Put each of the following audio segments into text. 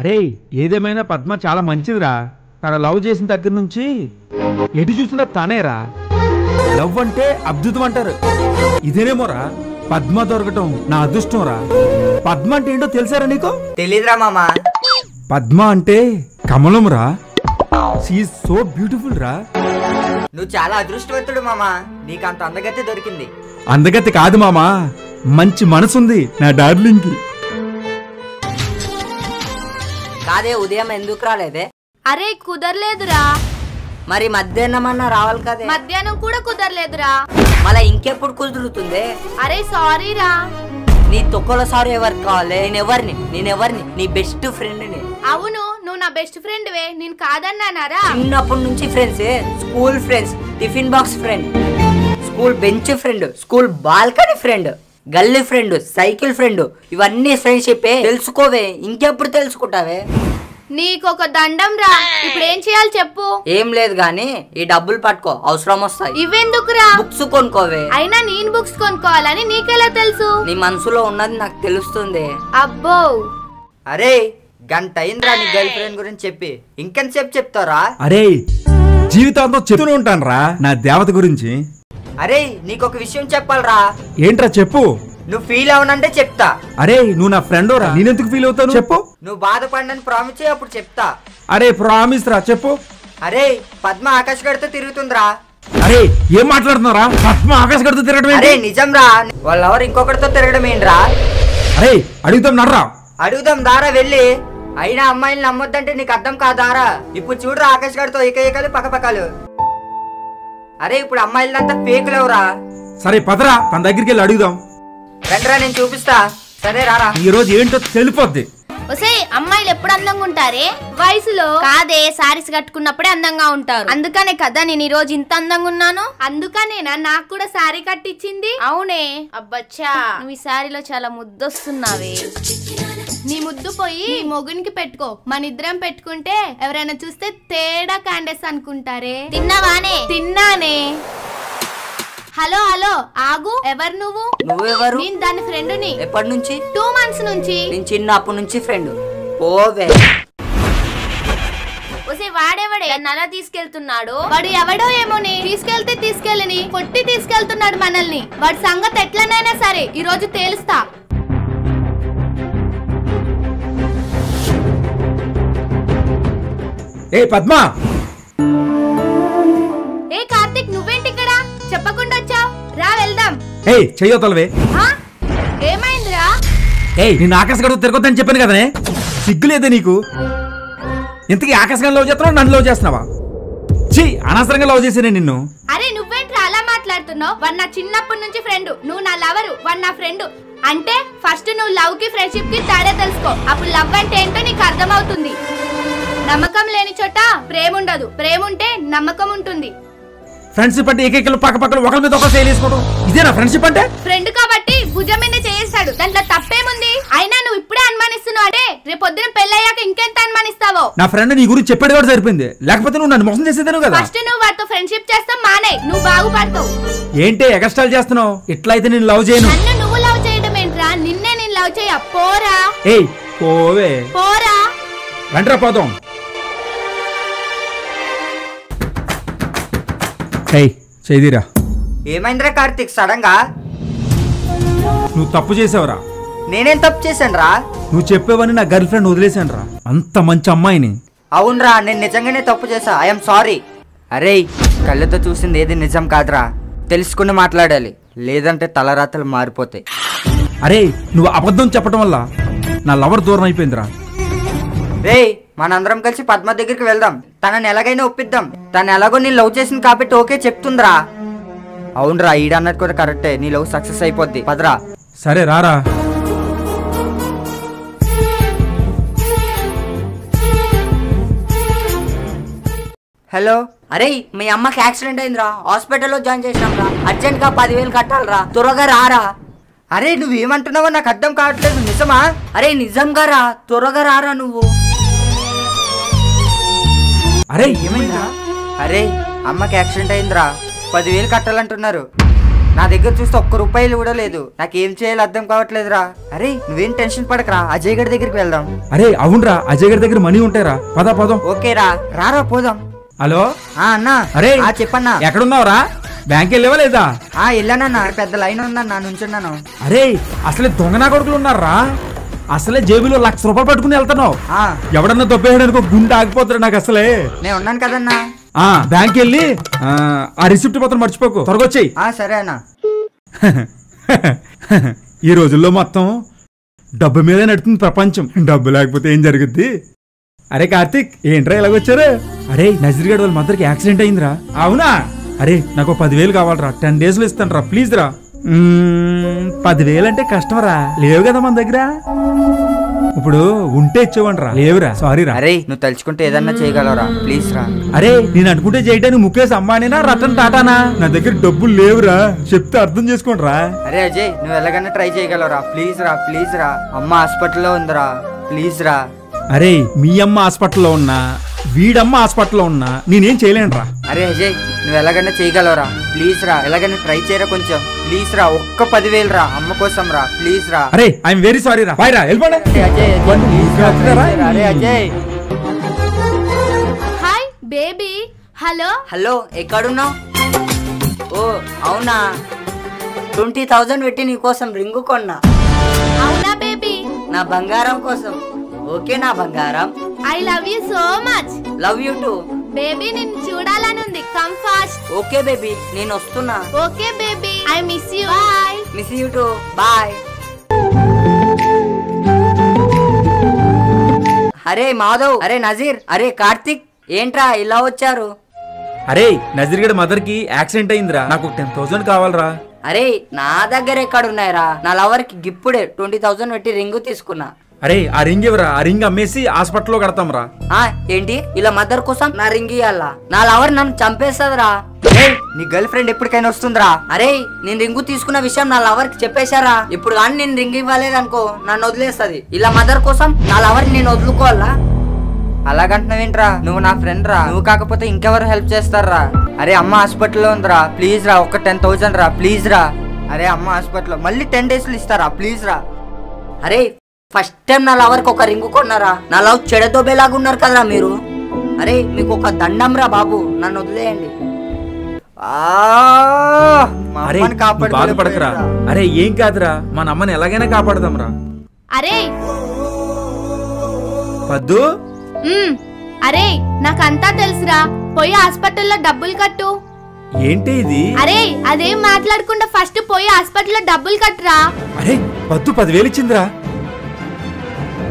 అరే ఏదేమైనా పద్మ చాలా మంచిదిరా. తన లవ్ చేసిన దగ్గర నుంచి ఎటు చూసినా తనేరా. లవ్ అంటే అద్భుతం అంటారు, ఇదేనేమోరా పద్మ దొరకటం నా అదృష్టం రా. పద్మ అంటే ఏంటో తెలుసారా నీకు? తెలీదురా మామా. పద్మ అంటే కమలం రా. షీ ఈజ్ సో బ్యూటిఫుల్ రా. నువ్వు చాలా అదృష్టవంతుడు మామా, నీకు అంత అందగత్తే దొరికింది. అందగత్తి కాదు మామా, మంచి మనసుంది నా డార్లింగ్ కి. కాదే ఉదయం ఎందుకు రాలేదే? అరే కుదరలేదురా. మరి మధ్యాహ్నం అన్నా రావాలి కదే. మధ్యాహ్నం కూడా కుదరలేదురా. మళ్ళా ఇంకెప్పుడు కుదురుతుంది? అరే సారీ రా. నీ తొక్కల సారీ ఎవరికి కావాలి? నేనెవరిని? నీ బెస్ట్ ఫ్రెండ్ ని. అవును, నువ్వు నా బెస్ట్ ఫ్రెండ్ వే, నేను కాదన్నానారా? చిన్నప్పటి నుంచి friends, school friends, tiffin box friend, school bench friend, school balcony friend, గల్లీ ఫ్రెండ్, సైకిల్ ఫ్రెండ్, ఇవన్నీ ఫ్రెండ్షిప్. తెలుసుకోవే, ఇంకెప్పుడు తెలుసుకుంటావే? నీకొక దండం రా. ఇప్పుడు ఏం చేయాలి చెప్పు? ఏం లేదు గాని ఈ డబ్బులు పట్టుకో, అవసరం వస్తాయి. ఇవెందుకురా? బుక్స్ కొనుక్కోవే. అయినా నేను బుక్స్ కొనుక్కోవాలని నీకెలా తెలుసు? నీ మనసులో ఉన్నది నాకు తెలుస్తుంది. అబ్బో, అరే గంట అయిందిరా నీ గర్ల్ ఫ్రెండ్ గురించి చెప్పి, ఇంకెంతసేపు చెప్తారా? అరే జీవితాంతం చెప్తూనే ఉంటాను రా నా దేవత గురించి. అరే నీకొక విషయం చెప్పాలరా. ఏంట్రా చెప్పు. నువ్వు ఫీల్ అవనంటే చెప్తా. అరే నువ్వు నా ఫ్రెండ్ రా, నేనెందుకు ఫీల్ అవుతాను చెప్పు. నువ్వు బాధపడని ప్రామిస్ చేయి, అప్పుడు చెప్తా. అరే ప్రామిస్ రా చెప్పు. అరే పద్మ ఆకాశ్ గడితో తిరుగుతుందిరా. అరే ఏం మాట్లాడుతున్నారా? పద్మ ఆకాశ గడితో తిరగడం? అరే నిజం రా, వాళ్ళెవరు ఇంకొకరితో తిరగడం ఏంట్రా? అరే అడుగుతాం నడరా. అడుగుదాం దారా వెళ్ళి. అయినా అమ్మాయిని నమ్మొద్దంటే నీకు అర్థం కాదారా? ఇప్పుడు చూడరా ఆకాశ్ గడితో ఏకలు పక్కపక్కలు. అరే ఇప్పుడు అమ్మాయిలంతా ఫేక్ లేవురా. సరే పదరా, తన దగ్గరికి వెళ్ళి అడుగుదాం. రండిరా, నేను చూపిస్తా. సరే రారా. ఈ రోజు ఏంటో తెలిపోద్ది. ఒసే అమ్మాయిలు ఎప్పుడు అందంగా ఉంటారే? వయసులో కాదే, సారీస్ కట్టుకున్నప్పుడే అందంగా ఉంటారు. అందుకనే కదా నేను ఈ రోజు ఇంత అందంగా ఉన్నాను. అందుకనేనా నాకు కూడా సారీ కట్టించింది? అవునే. అబ్బచ్చా, నువ్వు ఈ సారీలో చాలా ముద్దొస్తున్నావే. నీ ముద్దు పోయి మొగునికి పెట్టుకో, మన ఇద్దరం పెట్టుకుంటే ఎవరైనా చూస్తే తేడా క్యాండెస్ అనుకుంటారే. తిన్నావానే? తిన్నానే. హలో హలో ఆగు. ఎవరు నువ్వు? నువ్వెవరు? నేను దాని ఫ్రెండ్ ని. ఎప్పటి నుంచి? 2 months నుంచి. నేను చిన్నప్పటి నుంచి ఫ్రెండ్. పోవే. ఒసే వాడెవడే నలా తీసుకెళ్తున్నాడు? వాడు ఎవడో ఏమోని, తీసుకెళ్తే తీసుకెళ్ళని కొట్టి తీసుకెళ్తున్నాడు మనల్ని. వాడి సంగతి ఎట్లనైనా సరే ఈ రోజు తేలుస్తా. ఏ పద్మా. ఏ కార్తిక్, నువ్వేంటి ఇక్కడ? చెప్పకుండా వచ్చావు. రా వెళ్దాం. ఏ చెయ్యొతలవే. ఏమైందిరా? ఏ నేను ఆకాశ గడితో తిరగొద్దని చెప్పాను కదనే, సిగ్గులేదే నీకు? ఇంతకీ ఆకాశంగా లవ్ చేస్తున్నావు, నన్ను లవ్ చేస్తున్నావా? ఛీ, అనవసరంగా లవ్ చేసానే నిన్ను. అరే నువ్వేంట్రా అలా మాట్లాడుతున్నావు? వాడు నా చిన్నప్పటి నుంచి ఫ్రెండ్, నువ్వు నా లవరు, వాడు నా ఫ్రెండ్. అంటే ఫస్ట్ నువ్వు లవ్ కి ఫ్రెండ్షిప్ కి తేడా తెలుసుకో, అప్పుడు లవ్ అంటే ఏంటో నీకు అర్థమవుతుంది. నమ్మకం లేని చోట ప్రేమ ఉండదు, ప్రేమ ఉంటే నమ్మకం ఉంటుంది. ఫ్రెండ్షిప్ అంటే ఏకైకలు పక్క పక్కన ఒకరి మీద ఒకరు చేయలేసుకోవడం, ఇదేనా ఫ్రెండ్షిప్ అంటే? ఫ్రెండ్ కాబట్టి భుజం మీద చేస్తాడు, దాంట్లో తప్పేముంది? అయినా నువ్వు ఇప్పుడే అనుమానిస్తున్నావు అంటే రేపు పొద్దున పెళ్ళయ్యాక ఇంకెంత అనుమానిస్తావో. నా ఫ్రెండ్ నీ గురించి చెప్పేది కూడా సరిపోయింది, లేకపోతే నువ్వు నన్ను మోసం చేసేదాను కదా. ఫస్ట్ నువ్వు వాడితో ఫ్రెండ్షిప్ చేస్తావు మానే, నువ్వు బాగుపడతావు. ఏంటి ఎగస్ట్రాల్ చేస్తున్నావు? ఇట్లా అయితే నేను లవ్ చేయను. నన్ను నువ్వు లవ్ చేయడం ఏంట్రా? నిన్నే నేను లవ్ చేయ. పోరా. ఏయ్ పోవే. పోరా. రండిరా పోదాం. చేదిరా. ఏమైందిరా కార్తిక్ సడన్ గా? నువ్వు తప్పు చేసావురా. నేనేం తప్పు చేశాను రా? నువ్వు చెప్పేవని నా గర్ల్ ఫ్రెండ్ వదిలేశాను రా, అంత మంచి అమ్మాయిని. అవునరా, నేను నిజంగానే తప్పు చేశా. I'm sorry. అరే కళ్ళతో చూసింది ఏది నిజం కాదురా, తెలుసుకుని మాట్లాడాలి, లేదంటే తలరాతలు మారిపోతాయి. అరే నువ్వు అబద్ధం చెప్పడం వల్ల నా లవర్ దూరం అయిపోయిందిరా. రే మనందరం కలిసి పద్మ దగ్గరికి వెళ్దాం, తనని ఎలాగైనా ఒప్పిద్దాం. తను ఎలాగో నీ లవ్ చేసింది కాబట్టి ఓకే చెప్తుందిరా. అవునరా, ఈడన్నది కూడా కరెక్టే, నీ లవ్ సక్సెస్ అయిపోద్ది. పదరా. సరే రారా. హలో. అరే మీ అమ్మకి యాక్సిడెంట్ అయిందిరా, హాస్పిటల్లో జాయిన్ చేసినాం రా, అర్జెంట్ గా 10,000 కట్టాలరా, త్వరగా రారా. అరే నువ్వేమంటున్నావో నాకు అర్థం కావట్లేదు. నిజమా? అరే నిజంగా రా, త్వరగా రారా నువ్వు. అరే ఏమైందా? అరే అమ్మకి యాక్సిడెంట్ అయిందిరా, 10,000 కట్టాలంటున్నారు. నా దగ్గర చూస్తే ఒక్క రూపాయలు కూడా లేదు. నాకేం చేయాలో అర్థం కావట్లేదురా. అరే నువ్వేం టెన్షన్ పడకరా, అజయ్ గడి దగ్గరికి వెళ్దాం. అరే అవునరా, అజయ్ గారి దగ్గర మనీ ఉంటాయిరా, పదం. ఓకేరా, రారా పోదాం. హలో అన్నా. అరే చెప్పన్నా. ఎక్కడున్నావురా? బ్యాంక్ వెళ్ళావా లేదా? వెళ్ళానన్నా, పెద్ద లైన్ ఉందన్నా, నుంచున్నాను. అరే అసలే దొంగనా కొడుకులు ఉన్నారా? అసలే జేబులో 1,00,000 రూపాయలు పట్టుకుని వెళ్తాను. ఎవడన్నా దొబ్బేయడానికి గుండె ఆగిపోతాడు నాకు అసలే. నేను ఉన్నాను కదన్నా. బ్యాంక్ వెళ్ళి ఆ రిసిప్ట్ మాత్రం మర్చిపోకు, త్వరగా వచ్చేయి. సరే అన్నా. ఈ రోజుల్లో మొత్తం డబ్బు మీద నడుతుంది ప్రపంచం. డబ్బు లేకపోతే ఏం జరుగుద్ది? అరే కార్తీక్, ఏంట్రా ఇలాగొచ్చారు? అరే నజీర్ గడ్ వాళ్ళ మదర్కి యాక్సిడెంట్ అయిందిరా. అవునా? అరే నాకు 10,000 కావాలరా, 10 days లో ఇస్తాను రా, ప్లీజ్ రా. 10,000 అంటే కష్టమరా, లేవు కదా మన దగ్గర. ఇప్పుడు ఉంటే ఇచ్చేవంటరా, లేవురా, సారీ రా. అరే నువ్వు తలుచుకుంటే ఏదన్నా చేయగలరా, ప్లీజ్ రా. అరే నేను అనుకుంటే చేయడానికి ముఖేష్ అంబానీనా రతన్ టాటానా? నా దగ్గర డబ్బులు లేవురా, చెప్తే అర్థం చేసుకోండి రా. అరే అజయ్, నువ్వు ఎలాగైనా ట్రై చేయగలరా, ప్లీజ్ రా, ప్లీజ్ రా. అమ్మ హాస్పిటల్లో ఉందిరా, ప్లీజ్ రా. అరే మీ అమ్మ హాస్పిటల్లో ఉన్నా, వీడమ్మ హాస్పిటల్లో ఉన్నా నేనేం చేయలేనురా. అరే అజయ్, నువ్వు ఎలాగైనా చేయగలరా, ప్లీజ్ రా. ఎలాగైనా ట్రై చేయరా కొంచెం, ప్లీజ్ రా. ఒక్క 10,000 రా, అమ్మ కోసం రా, ప్లీజ్ రా. అరే ఐఎమ్ వెరీ సారీ రా, బాయ్ రా, వెళ్ళిపోండి. అరే Ajay. Hi baby. Hello hello, ఎక్కడున్నావు? ఓ అవునా, 20,000 పెట్టి నీ కోసం రింగు కొన్నా. అవునా బేబీ? నా బంగారం కోసం. ఓకే నా బంగారం. I love you so much. Love you too. Baby నిన్ను చూడాలని ఉంది, కమ్ ఫాస్ట్. ఓకే బేబీ, నేను వస్తున్నా. Okay baby, I miss you. Bye. Miss you too, bye. అరే మాధవ్, అరే నజీర్, అరే కార్తిక్, ఏంట్రా ఇలా వచ్చారు? అరే నజీర్ గడ్ మదర్ కి యాక్సిడెంట్ అయిందిరా, నాకు 10,000 కావాలరా. అరే నా దగ్గర ఎక్కడున్నాయిరా, నా లవర్ కి గిప్పుడే 20,000 పెట్టి రింగు తీసుకున్నా. అరే ఆ రింగ్ ఇవ్వరా, ఆ రింగ్ అమ్మేసి హాస్పిటల్లో కడతాం రా. ఏంటి ఇలా మదర్ కోసం నా రింగ్ ఇయ్యాలా? నా లవర్ నన్ను చంపేస్తుందిరా. నీ గర్ల్ ఫ్రెండ్ ఎప్పటికైనా వస్తుందిరా. అరే నేను రింగు తీసుకున్న విషయం నా లవర్ కి చెప్పేశారా? ఇప్పుడు కానీ నేను రింగ్ ఇవ్వలేదనుకో నన్ను వదిలేస్తుంది. ఇలా మదర్ కోసం నా లవర్ నేను వదులుకోవాలా? అలాగంటున్నావేంట్రా, నువ్వు నా ఫ్రెండ్ రా, నువ్వు కాకపోతే ఇంకెవరు హెల్ప్ చేస్తారా? అరే అమ్మ హాస్పిటల్లో ఉందిరా, ప్లీజ్ రా. ఒక్క 10,000 రా, ప్లీజ్ రా. అరే అమ్మ హాస్పిటల్లో మళ్ళీ 10 days లో ఇస్తారా, ప్లీజ్ రా. అరే ఫస్ట్ టైం నా లవర్ కి ఒక రింగు కొన్నారా, నా లవ్ చెడదోబేలాగా ఉన్నారు కదరా మీరు. అరే మీకు ఒక దండం రా బాబు, నన్ను వదిలేయండి. బాధపడకరా. అరే ఏం కాదురా, మన అమ్మని ఎలాగైనా కాపాడదాం రా. అరే పద్దు. అరే నాకంతా తెలుసురా, పోయి హాస్పిటల్లో డబ్బులు కట్టు. ఏంటి ఇది? అరే అదేం మాట్లాడకుండా ఫస్ట్ పోయి హాస్పిటల్లో డబ్బులు కట్టురా. అరే పద్దు 10,000 ఇచ్చిందిరా,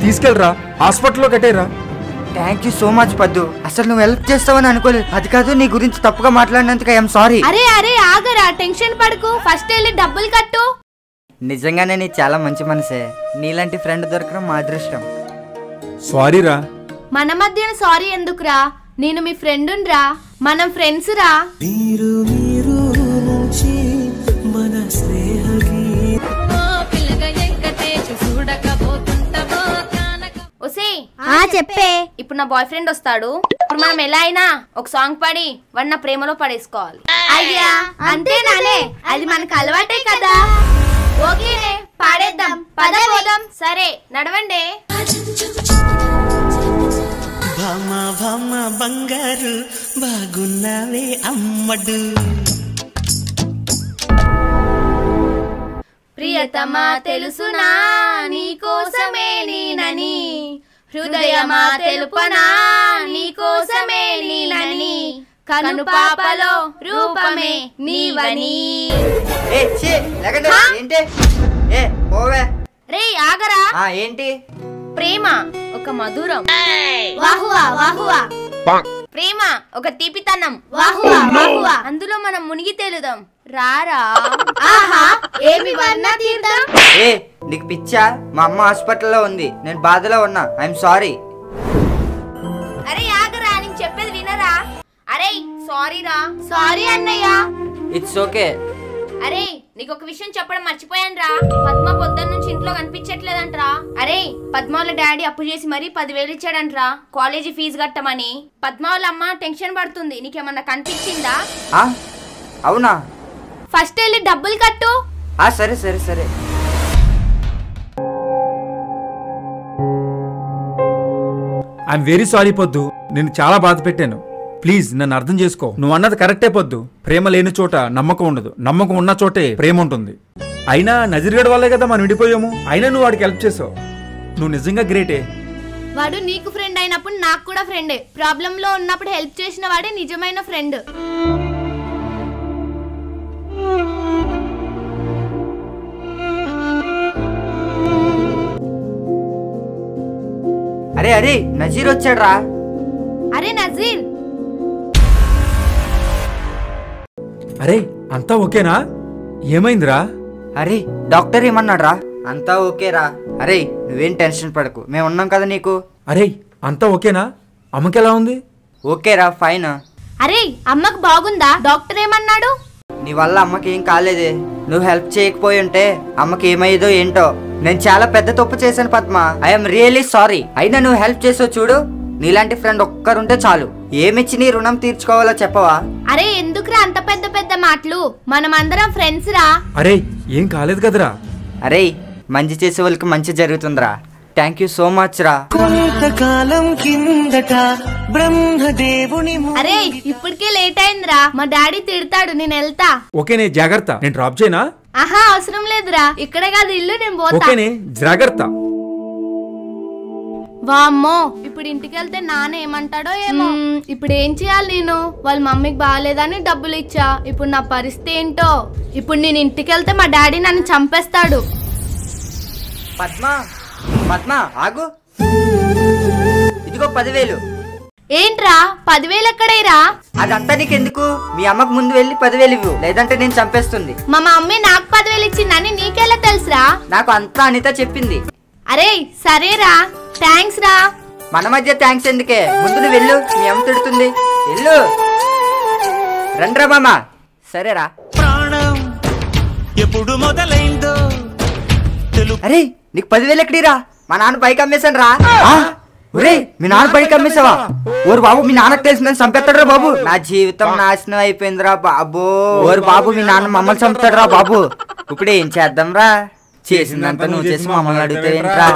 తీసుకెళ్ళరా, హాస్పిటల్లో కట్టేరా. థ్యాంక్ యూ సో మచ్ పద్దు, అసలు నువ్వు హెల్ప్ చేస్తావని అనుకోలేదు. అది కాదు, నీ గురించి తప్పుగా మాట్లాడినందుకు ఐఎమ్ సారీ. అరే అరే ఆగరా, టెన్షన్ పడకు, ఫస్ట్ వెళ్ళి డబ్బులు కట్టు. నిజంగానే నీ చాలా మంచి మనసే, నీలాంటి ఫ్రెండ్ దొరకడం మా అదృష్టం. సారీ రా. మన మధ్యన సారీ ఎందుకురా, నేను మీ ఫ్రెండ్ రా, మనం ఫ్రెండ్స్ రా. చెప్పే. ఇప్పుడు నా బాయ్ ఫ్రెండ్ వస్తాడు, ఇప్పుడు మనం ఎలా అయినా ఒక సాంగ్ పాడి వాడిని నా ప్రేమలో పడేసుకోవాలి. అయ్యా అంతేనానే, అది మనకు అలవాటే కదా. ఓకేనే పాడేద్దాం, పద పోదాం. సరే నడవండి. బంగారు బాగున్నావే అమ్మడు. ప్రియతమా తెలుసునా నీకోసమే నేనని, హృదయమా తెలుపనా నీకోసమే నేనని, కను పాపలో రూపమే నీవని. రే ఆగరా. ఏంటి? ప్రేమ ఒక మధురం, వాహువా వాహువా. ప్రేమ ఒక తీపితనం, వాహువా వాహువా. అందులో మనం మునిగి తేలుదాం, రారా. ఆహా ఏమి వర్ణ తీర్థం. నీకు పిచ్చా? మా అమ్మ హాస్పిటల్లో ఉంది, నేను బాధలో ఉన్నా, ఐఎమ్ సారీ. అరే ఆగరా, నేను చెప్పేది వినరా. అరే సారీ రా. సారీ అన్నయ్య. It's okay. అరే నీకు ఒక విషయం చెప్పడం మర్చిపోయాను రా, పద్మ పొద్దున్న నుంచి ఇంట్లో కనిపించట్లేదంట్రా. అరే పద్మ వాళ్ళ డాడీ అప్పు చేసి మరీ 10,000 ఇచ్చాడంట్రా కాలేజీ ఫీజు కట్టమని. పద్మ వాళ్ళ అమ్మ టెన్షన్ పడుతుంది, నీకేమన్నా కనిపించిందా? అవునా? ఫస్ట్ వెళ్ళి డబ్బులు కట్టు. సరే సరే సరే. ఐఎమ్ వెరీ సారీ పొద్దు, నేను చాలా బాధ పెట్టాను. ప్లీజ్ నన్ను అర్థం చేసుకో. నువ్వు అన్నది కరెక్టే పొద్దు. ప్రేమ లేని చోట నమ్మకం ఉండదు, నమ్మకం ఉన్న చోటే ప్రేమ ఉంటుంది. అయినా నజీర్గడ్ వల్లే కదా మనం విడిపోయాము. అయినా నువ్వు వాడికి హెల్ప్ చేసావు. నువ్వు నిజంగా గ్రేటే. వాడు నీకు ఫ్రెండ్ అయినప్పుడు నాకు కూడా ఫ్రెండే. ప్రాబ్లం లో ఉన్నప్పుడు హెల్ప్ చేసిన వాడే నిజమైన ఫ్రెండ్. అరే అరే నజీర్ వచ్చాడు రా. అరే నజీర్. అరే అంతా ఓకేనా? ఏమైందిరా? అరే డాక్టర్ ఏమన్నాడు రా? అంతా ఓకేరా. అరే నువ్వేం టెన్షన్ పడకు, మేము ఉన్నాం కదా నీకు. అరే అంతా ఓకేనా? అమ్మకి ఎలా ఉంది? ఓకేరా ఫైన్. అరే అమ్మకు బాగుందా? డాక్టర్ ఏమన్నాడు? నీ వల్ల అమ్మకి ఏం కాలేదే. నువ్వు హెల్ప్ చేయకపోయి ఉంటే అమ్మకి ఏమయ్యేదో ఏంటో. నేను చాలా పెద్ద తప్పు చేశాను పద్మ. I'm really sorry. అయినా నువ్వు హెల్ప్ చేసావు చూడు. నీలాంటి ఫ్రెండ్ ఒక్కరుంటే చాలు. ఏమిచ్చి నీ రుణం తీర్చుకోవాలో చెప్పవా? అరే ఎందుకురా అంత పెద్ద పెద్ద మాటలు? మనమందరం ఫ్రెండ్స్ రా. అరే ఏం కాలేదు కదరా? అరే మంచి చేసే వాళ్ళకి మంచి జరుగుతుందిరా. థ్యాంక్ యూ సో మచ్ రా. కొంతకాలం కిందట బ్రహ్మదేవుని అరే ఇప్పటికే లేట్ అయిందిరా, మా డాడీ తిడతాడు. నేను వెళ్తా. ఓకేనే, జాగ్రత్త. నేను డ్రాప్ చేయనా? ఆహా అవసరం లేదురా, ఇక్కడే కాదు ఇల్లు, నేను పోతా. ఓకేనే, జాగ్రత్త. వామ్మో ఇప్పుడు ఇంటికి వెళ్తే నాన్న ఏమంటాడో ఏమో. ఇప్పుడు ఏం చేయాలి నేను? వాళ్ళ మమ్మీకి బాగాలేదని డబ్బులు ఇచ్చా. ఇప్పుడు నా పరిస్థితి ఏంటో. ఇప్పుడు నేను ఇంటికి వెళ్తే మా డాడీ నన్ను చంపేస్తాడు. పద్మ పద్మ ఆగు. ఇదిగో 10,000. ఏంట్రా 10,000 ఎక్కడైరా? అదంతా నీకెందుకు? మీ అమ్మకు ముందు వెళ్ళి 10,000 ఇవ్వు, లేదంటే నేను చంపేస్తుంది. మా మమ్మీ నాకు 10,000 ఇచ్చిందని నీకెలా తెలుసురా? నాకు అంతా అనిత చెప్పింది. అరే సరేరా, థ్యాంక్స్ రా. మన మధ్య థ్యాంక్స్ ఎందుకే? ముందు నువ్వు వెళ్ళు, మీ అమ్మ తిడుతుంది. వెళ్ళు. రండ్రా మామ. సరేరా. ప్రాణం ఎప్పుడు మొదలైందో అరే నీకు 10,000 ఎక్కడిరా? మా నాన్న బైక్ అమ్మేశాను రా. ఒరే మీ నాన్న బైక్ అమ్మేసావా? ఓరు బాబు, మీ నాన్నకు తెలిసిందని చంపేస్తాడు బాబు. నా జీవితం నాశనం అయిపోయిందిరా బాబు. ఓరు బాబు, మీ నాన్న మమ్మల్ని చంపుతాడు రా బాబు. ఇప్పుడు ఏం చేద్దాం రా? చేసిందంతా నువ్వు చేసి మమ్మల్ని అడిగితే ఏంట్రా?